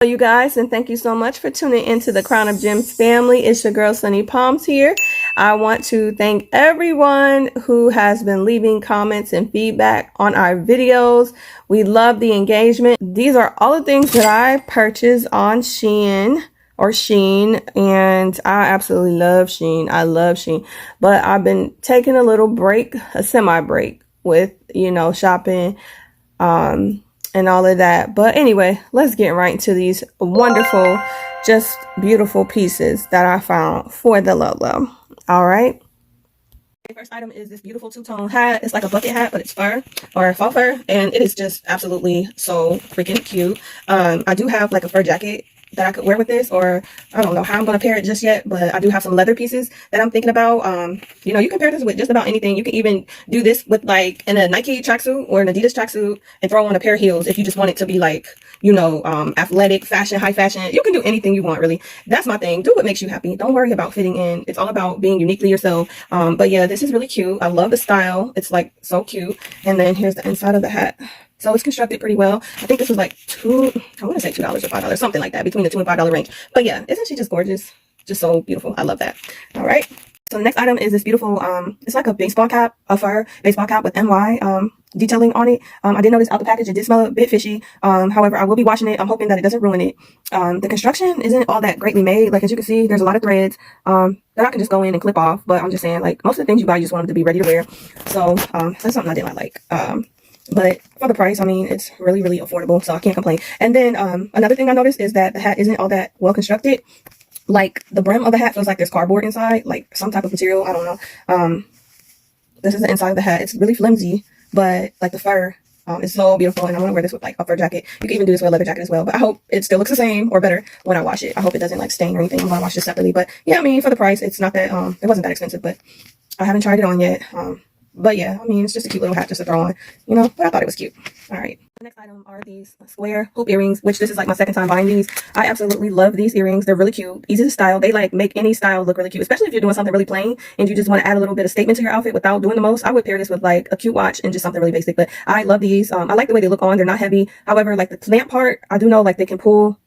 You guys, and thank you so much for tuning into the Crown of Gems family. It's your girl Sunny Palms here. I want to thank everyone who has been leaving comments and feedback on our videos. We love the engagement. These are all the things that I purchased on Shein, and I absolutely love Shein. I love Shein, but I've been taking a little break, a semi break with, shopping, and all of that. But anyway, let's get right into these wonderful, just beautiful pieces that I found for the Lolo. All right. The first item is this beautiful two-tone hat. It's like a bucket hat, but it's fur or faux fur, and it is just absolutely so freaking cute. I do have like a fur jacket that I could wear with this, or I don't know how I'm going to pair it just yet, but I do have some leather pieces that I'm thinking about. You can pair this with just about anything. You can even do this with like in a Nike tracksuit or an Adidas tracksuit and throw on a pair of heels if you just want it to be like, athletic, fashion, high fashion. You can do anything you want, really. That's my thing. Do what makes you happy. Don't worry about fitting in. It's all about being uniquely yourself. But yeah, this is really cute. I love the style. It's like so cute. And then here's the inside of the hat. So it's constructed pretty well. I think this was like $2 or $5, something like that, between the $2 and $5 range. But yeah, isn't she just gorgeous? Just so beautiful. I love that. All right. So the next item is this beautiful, it's like a baseball cap, a fur baseball cap with NY detailing on it. I did notice out the package, it did smell a bit fishy. However, I will be washing it. I'm hoping that it doesn't ruin it. The construction isn't all that greatly made. Like, as you can see, there's a lot of threads that I can just go in and clip off. But I'm just saying, like, most of the things you buy, you just want them to be ready to wear. So that's something I did not like. But for the price, I mean, it's really, really affordable, so I can't complain. And then another thing I noticed is that the hat isn't all that well constructed. Like, the brim of the hat feels like there's cardboard inside, like some type of material. I don't know. This is the inside of the hat. It's really flimsy, but like the fur is so beautiful, and I want to wear this with like a fur jacket. You can even do this with a leather jacket as well, but I hope it still looks the same or better when I wash it. I hope it doesn't like stain or anything. I'm gonna wash this separately, but yeah, I mean, for the price, it's not that it wasn't that expensive, but I haven't tried it on yet. But yeah, I mean, it's just a cute little hat just to throw on, but I thought it was cute. All right. The next item are these square hoop earrings, which this is like my second time buying these. I absolutely love these earrings. They're really cute, easy to style. They like make any style look really cute, especially if you're doing something really plain and you just want to add a little bit of statement to your outfit without doing the most. I would pair this with like a cute watch and just something really basic, but I love these. I like the way they look on. They're not heavy. However, like the clamp part, I do know like they can pull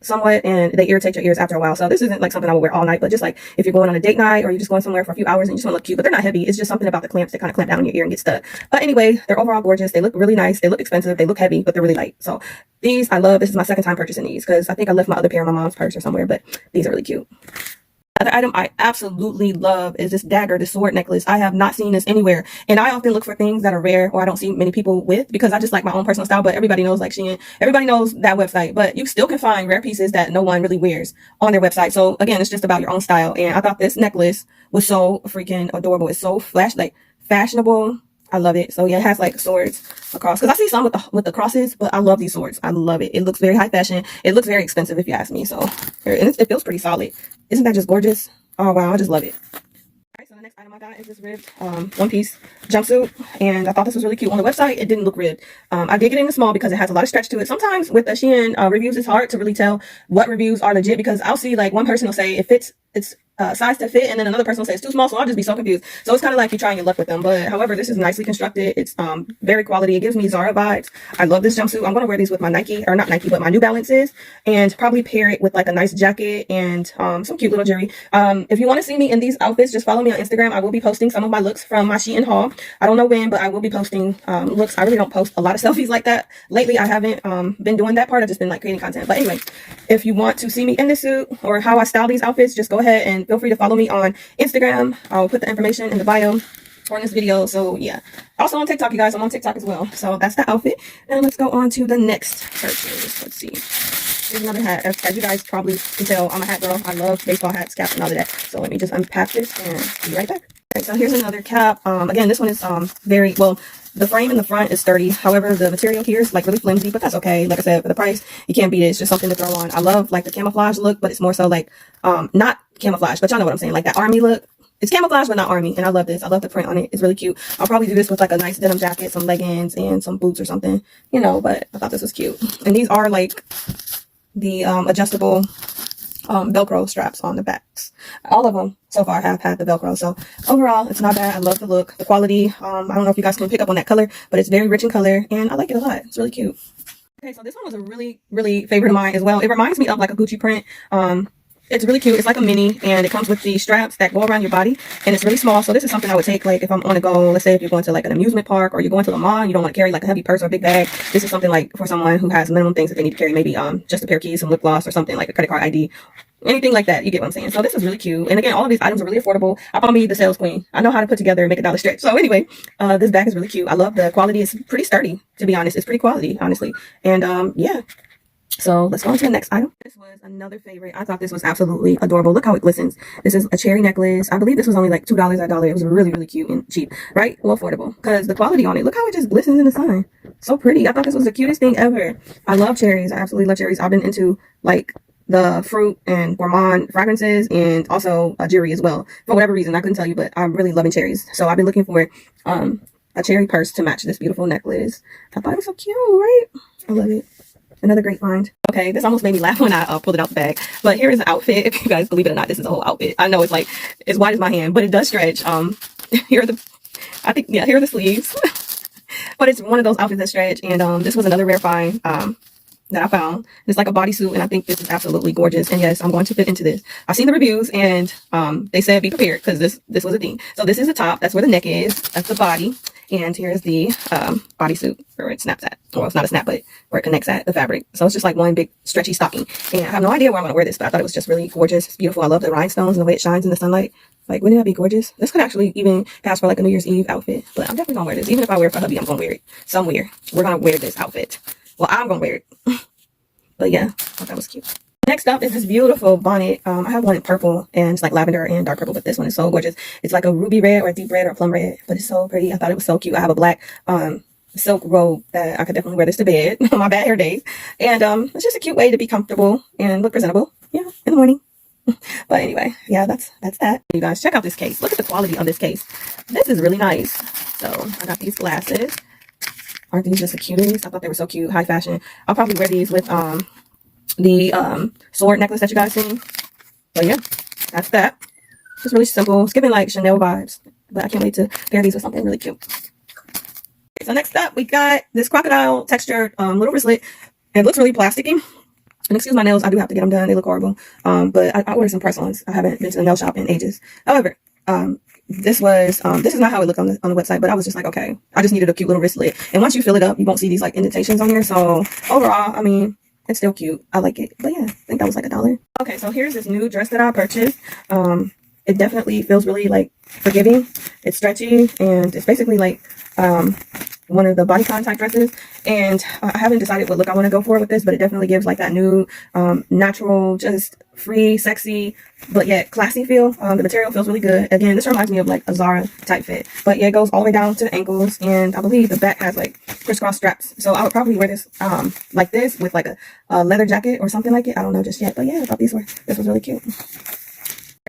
somewhat and they irritate your ears after a while. So this isn't like something I would wear all night, but just like if you're going on a date night or you're just going somewhere for a few hours and you just want to look cute, but they're not heavy. It's just something about the clamps that kind of clamp down on your ear and get stuck. But anyway, they're overall gorgeous. They look really nice. They look expensive. They look heavy, but they're really light. So these I love. This is my second time purchasing these because I think I left my other pair in my mom's purse or somewhere, but these are really cute. Another item I absolutely love is this dagger, this sword necklace. I have not seen this anywhere. And I often look for things that are rare or I don't see many people with because I just like my own personal style. But everybody knows like Shein. Everybody knows that website. But you still can find rare pieces that no one really wears on their website. So again, it's just about your own style. And I thought this necklace was so freaking adorable. It's so fashionable. I love it. So yeah, it has like swords across because I see some with the crosses, but I love these swords. I love it. It looks very high fashion. It looks very expensive if you ask me. So and it feels pretty solid. Isn't that just gorgeous? Oh wow, I just love it. All right, so the next item I got is this ribbed one-piece jumpsuit, and I thought this was really cute. On the website, it didn't look ribbed. I did get it in the small because it has a lot of stretch to it. Sometimes with the Shein reviews, it's hard to really tell what reviews are legit because I'll see like one person will say it's size to fit, and then another person will say it's too small, so I'll just be so confused. So it's kind of like you're trying your luck with them. But however, this is nicely constructed. It's very quality. It gives me Zara vibes. I love this jumpsuit. I'm going to wear these with my Nike, or not Nike, but my New Balances, and probably pair it with like a nice jacket and some cute little jewelry. If you want to see me in these outfits, just follow me on Instagram. I will be posting some of my looks from my Shein haul. I don't know when, but I will be posting looks. I really don't post a lot of selfies like that lately. I haven't been doing that part. I've just been like creating content. But anyway, if you want to see me in this suit or how I style these outfits, just go ahead and feel free to follow me on Instagram. I'll put the information in the bio for this video. So yeah, also on TikTok, you guys. I'm on TikTok as well. So that's the outfit, and let's go on to the next purchase. Let's see. Here's another hat. As you guys probably can tell, I'm a hat girl. I love baseball hats, caps, and all of that. So let me just unpack this and be right back. Okay, so here's another cap. Again, this one is very well. The frame in the front is sturdy. However, the material here is like really flimsy, but that's okay. Like I said, for the price, you can't beat it. It's just something to throw on. I love like the camouflage look, but it's more so like not camouflage, but y'all know what I'm saying, like that army look. It's camouflage, but not army, and I love this. I love the print on it. It's really cute. I'll probably do this with like a nice denim jacket, some leggings, and some boots or something, but I thought this was cute. And these are like the adjustable Velcro straps on the backs. All of them so far have had the Velcro. So overall, it's not bad. I love the look, the quality. I don't know if you guys can pick up on that color, but it's very rich in color, and I like it a lot. It's really cute. Okay, so this one was a really favorite of mine as well. It reminds me of like a Gucci print. It's really cute. It's like a mini, and it comes with the straps that go around your body, and it's really small. So this is something I would take like if I'm on a go. Let's say if you're going to like an amusement park, or you're going to the mall, you don't want to carry like a heavy purse or a big bag. This is something like for someone who has minimum things that they need to carry, maybe just a pair of keys, some lip gloss, or something like a credit card ID. Anything like that, you get what I'm saying. So this is really cute. And again, all of these items are really affordable. I'm gonna be the sales queen. I know how to put together and make a dollar stretch. So anyway, this bag is really cute. I love the quality. It's pretty sturdy, to be honest. It's pretty quality, honestly. And yeah. So let's go on to the next item. This was another favorite. I thought this was absolutely adorable. Look how it glistens. This is a cherry necklace. I believe this was only like $2 at dollar. It was really cute and cheap, right? Well, affordable because the quality on it. Look how it just glistens in the sun. So pretty. I thought this was the cutest thing ever. I love cherries. I absolutely love cherries. I've been into like the fruit and gourmand fragrances and also jewelry as well. For whatever reason, I couldn't tell you, but I'm really loving cherries. So I've been looking for a cherry purse to match this beautiful necklace. I thought it was so cute, right? I love it. Another great find. Okay, this almost made me laugh when I pulled it out the bag. But here is the outfit. If you guys believe it or not, this is the whole outfit. I know it's like as wide as my hand, but it does stretch. Here are the, here are the sleeves. But it's one of those outfits that stretch. And this was another rare find that I found. It's like a bodysuit, and I think this is absolutely gorgeous. And yes, I'm going to fit into this. I've seen the reviews, and they said be prepared because this was a thing. So this is the top. That's where the neck is. That's the body. And here's the bodysuit where it snaps at. Well, it's not a snap, but where it connects at the fabric. So it's just like one big stretchy stocking. And I have no idea where I'm going to wear this, but I thought it was just really gorgeous. It's beautiful. I love the rhinestones and the way it shines in the sunlight. Like, wouldn't that be gorgeous? This could actually even pass for like a New Year's Eve outfit. But I'm definitely going to wear this. Even if I wear it for hubby, I'm going to wear it somewhere. We're going to wear this outfit. Well, I'm going to wear it. But yeah, I thought that was cute. Next up is this beautiful bonnet. I have one in purple and it's like lavender and dark purple, but this one is so gorgeous. It's like a ruby red or a deep red or a plum red, but it's so pretty. I thought it was so cute. I have a black silk robe that I could definitely wear this to bed on my bad hair days. And it's just a cute way to be comfortable and look presentable. Yeah, in the morning. But anyway, yeah, that's that. You guys, check out this case. Look at the quality of this case. This is really nice. So I got these glasses. Aren't these just the cutest? I thought they were so cute, high fashion. I'll probably wear these with the sword necklace that you guys seen. So yeah, that's that. Just really simple. It's giving like Chanel vibes, but I can't wait to pair these with something really cute. Okay, so next up we got this crocodile textured little wristlet. It looks really plasticky. And excuse my nails, I do have to get them done. They look horrible. But I ordered some press-ons. I haven't been to the nail shop in ages. However, this is not how it looked on the website, but I was just like, okay, I just needed a cute little wristlet. And once you fill it up, you won't see these like indentations on here. So overall, I mean, it's still cute. I like it. But yeah, I think that was like $1. Okay, so here's this new dress that I purchased. It definitely feels really like forgiving. It's stretchy and it's basically like one of the bodycon type dresses. And I haven't decided what look I want to go for with this, but it definitely gives like that new natural, just free, sexy, but yet classy feel. The material feels really good. Again, this reminds me of like a Zara type fit, but yeah, it goes all the way down to the ankles, and I believe the back has like crisscross straps. So I would probably wear this like this with like a leather jacket or something like it. I don't know just yet, but yeah, I thought this was really cute.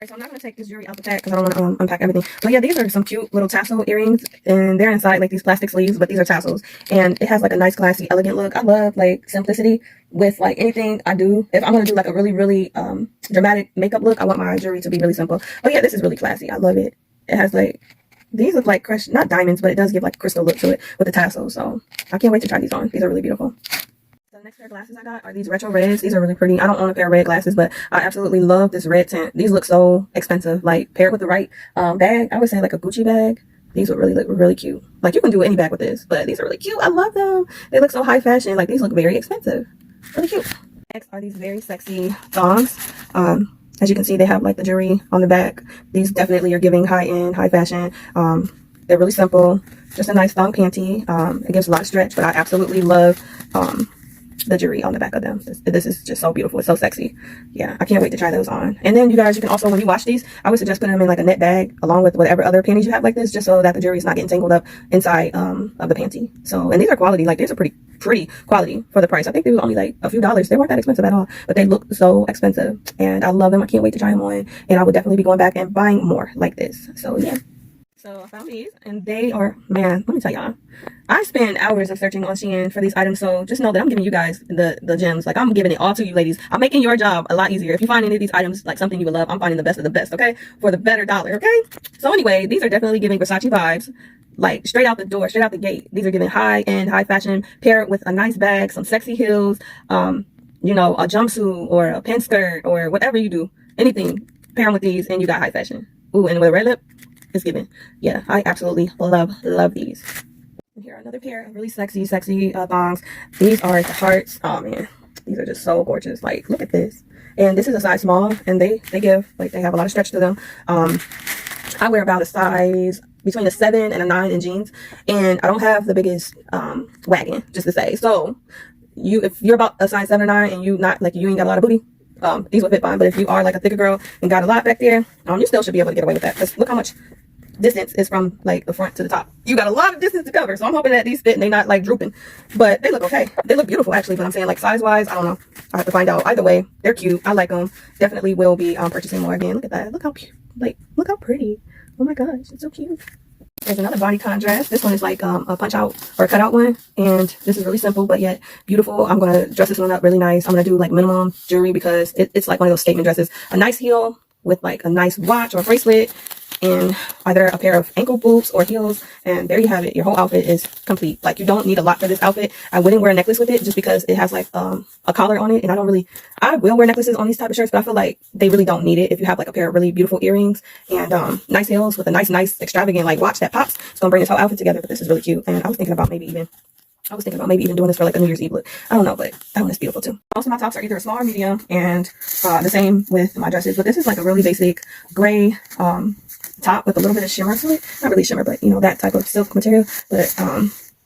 Okay, so I'm not going to take this jewelry out the pack because I don't want to unpack everything. But yeah, these are some cute little tassel earrings, and they're inside like these plastic sleeves, but these are tassels. And it has like a nice, classy, elegant look. I love like simplicity with like anything I do. If I'm going to do like a really dramatic makeup look, I want my jewelry to be really simple. But yeah, this is really classy. I love it. It has like, these look like crushed, not diamonds, but it does give like a crystal look to it with the tassels. So I can't wait to try these on. These are really beautiful. The next pair of glasses I got are these retro reds. These are really pretty. I don't own a pair of red glasses, but I absolutely love this red tint. These look so expensive. Like paired with the right bag, I would say like a Gucci bag. These would really look really cute. Like you can do any bag with this, but these are really cute. I love them. They look so high fashion. Like these look very expensive. Really cute. Next are these very sexy thongs. As you can see, they have like the jewelry on the back. These definitely are giving high-end, high fashion. They're really simple. Just a nice thong panty. It gives a lot of stretch, but I absolutely love the jewelry on the back of them. This is just so beautiful. It's so sexy. Yeah, I can't wait to try those on. And then you guys, you can also, when you wash these, I would suggest putting them in like a net bag along with whatever other panties you have like this, just so that the jewelry is not getting tangled up inside of the panty. So, and these are quality. Like these are pretty quality for the price. I think they were only like a few dollars. They weren't that expensive at all, but they look so expensive, and I love them. I can't wait to try them on, and I would definitely be going back and buying more like this. So yeah. So I found these, and they are, man, let me tell y'all, I spend hours of searching on Shein for these items. So just know that I'm giving you guys the gems. Like I'm giving it all to you ladies. I'm making your job a lot easier. If you find any of these items like something you would love, I'm finding the best of the best, okay? For the better dollar, okay? So anyway, these are definitely giving Versace vibes. like straight out the door, straight out the gate. These are giving high-end, high fashion, paired with a nice bag, some sexy heels, you know, a jumpsuit or a pin skirt or whatever you do. Anything, pair them with these and you got high fashion. Ooh, and with a red lip, it's giving. Yeah, I absolutely love these. And here are another pair of really sexy thongs. These are the hearts. Oh man, these are just so gorgeous. Like, look at this. And this is a size small, and they give, like, they have a lot of stretch to them. I wear about a size between a 7 and a 9 in jeans, and I don't have the biggest wagon, just to say. So if you're about a size 7 or 9 and you ain't got a lot of booty, these would fit fine. But if you are like a thicker girl and got a lot back there, you still should be able to get away with that. Because look how much distance is from like the front to the top. You got a lot of distance to cover, so I'm hoping that these fit and they're not like drooping. But they look okay. They look beautiful actually, but I'm saying like size wise, I don't know. I have to find out. Either way, they're cute. I like them. Definitely will be purchasing more again. Look at that. Look how cute. Like, look how pretty. Oh my gosh, it's so cute. There's another Bodycon dress. This one is like a punch out or a cut out one, and this is really simple but yet beautiful. I'm gonna dress this one up really nice. I'm gonna do like minimum jewelry because it's like one of those statement dresses. A nice heel with like a nice watch or bracelet, and either a pair of ankle boots or heels, and there you have it. Your whole outfit is complete. Like, you don't need a lot for this outfit. I wouldn't wear a necklace with it just because it has like a collar on it, and I will wear necklaces on these type of shirts, but I feel like they really don't need it. If you have like a pair of really beautiful earrings and nice heels with a nice extravagant like watch that pops, it's gonna bring this whole outfit together. But this is really cute, and I was thinking about maybe even doing this for like a New Year's Eve look. I don't know, but that one is beautiful too. Most of my tops are either a small or medium, and the same with my dresses. But this is like a really basic gray top with a little bit of shimmer to it. Not really shimmer, but you know, that type of silk material. But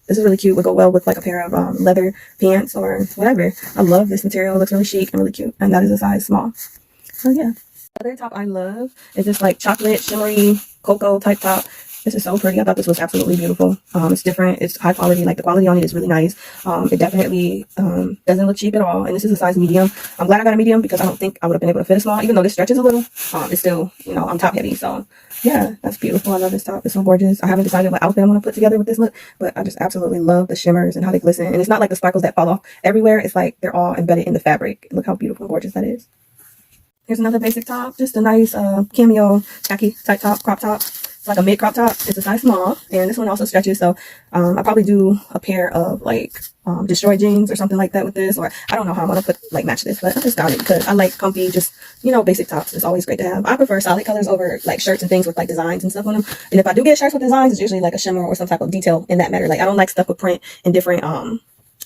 this is really cute. Would go well with like a pair of leather pants or whatever. I love this material. It looks really chic and really cute, and that is a size small. So yeah. Other top I love is this like chocolate shimmery cocoa type top. This is so pretty. I thought this was absolutely beautiful. It's different. It's high quality. Like, the quality on it is really nice. It definitely doesn't look cheap at all. And this is a size medium. I'm glad I got a medium because I don't think I would have been able to fit a small. Even though this stretches a little, it's still, you know, I'm top heavy. So yeah, that's beautiful. I love this top. It's so gorgeous. I haven't decided what outfit I'm going to put together with this look, but I just absolutely love the shimmers and how they glisten. And it's not like the sparkles that fall off everywhere. It's like they're all embedded in the fabric. Look how beautiful and gorgeous that is. Here's another basic top. Just a nice cameo khaki type top, crop top. It's like a mid crop top. It's a size small, and this one also stretches. So I'll probably do a pair of like destroyed jeans or something like that with this, or I don't know how I'm gonna match this, but I just got it because I like comfy, just, you know, basic tops. It's always great to have. I prefer solid colors over like shirts and things with like designs and stuff on them. And if I do get shirts with designs, it's usually like a shimmer or some type of detail in that matter. Like, I don't like stuff with print and different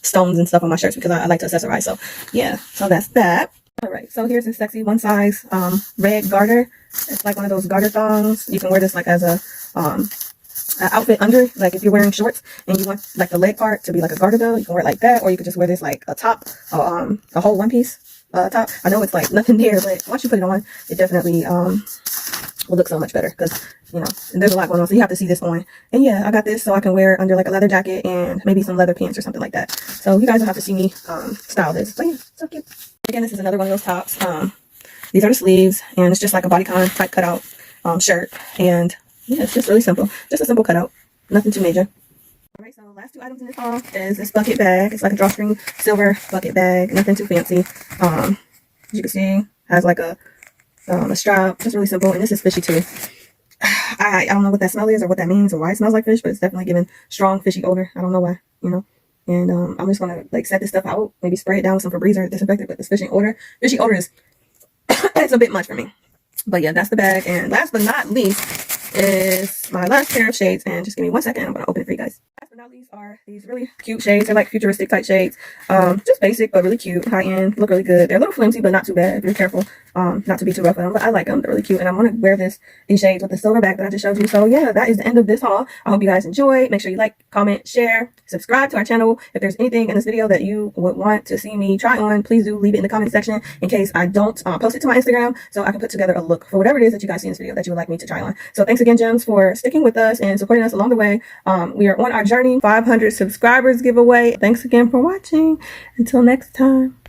stones and stuff on my shirts because I like to accessorize. So yeah, so that's that. All right, so here's this sexy one size red garter. It's like one of those garter thongs. You can wear this like as a outfit under, like if you're wearing shorts and you want like the leg part to be like a garter belt, you can wear it like that, or you could just wear this like a top, a whole one piece top. I know it's like nothing there, but once you put it on, it definitely will look so much better because, you know, there's a lot going on, so you have to see this on. And yeah, I got this so I can wear under like a leather jacket and maybe some leather pants or something like that. So you guys will have to see me style this. But yeah, so cute. Again, this is another one of those tops. These are the sleeves, and it's just like a bodycon type cutout shirt. And yeah, it's just really simple. Just a simple cutout. Nothing too major. Alright, so last two items in this haul is this bucket bag. It's like a drawstring silver bucket bag. Nothing too fancy. As you can see, has like a strap. Just really simple. And this is fishy too. I don't know what that smell is or what that means or why it smells like fish, but it's definitely giving strong fishy odor. I don't know why, you know. And I'm just gonna like set this stuff out, maybe spray it down with some Febreze or disinfectant. But this fishy odor is it's a bit much for me. But yeah, that's the bag. And last but not least is my last pair of shades. And just give me 1 second, I'm gonna open it for you guys. Last but not least are these really cute shades. They're like futuristic type shades. Just basic but really cute, high end, look really good. They're a little flimsy but not too bad if you're careful not to be too rough with them. But I like them. They're really cute, and I'm gonna wear these shades with the silver bag that I just showed you. So yeah, that is the end of this haul. I hope you guys enjoyed. Make sure you like, comment, share, subscribe to our channel. If there's anything in this video that you would want to see me try on, please do leave it in the comment section in case I don't post it to my Instagram, so I can put together a look for whatever it is that you guys see in this video that you would like me to try on. So thanks again, gems, for sticking with us and supporting us along the way. We are on our journey 500 subscribers giveaway. Thanks again for watching. Until next time.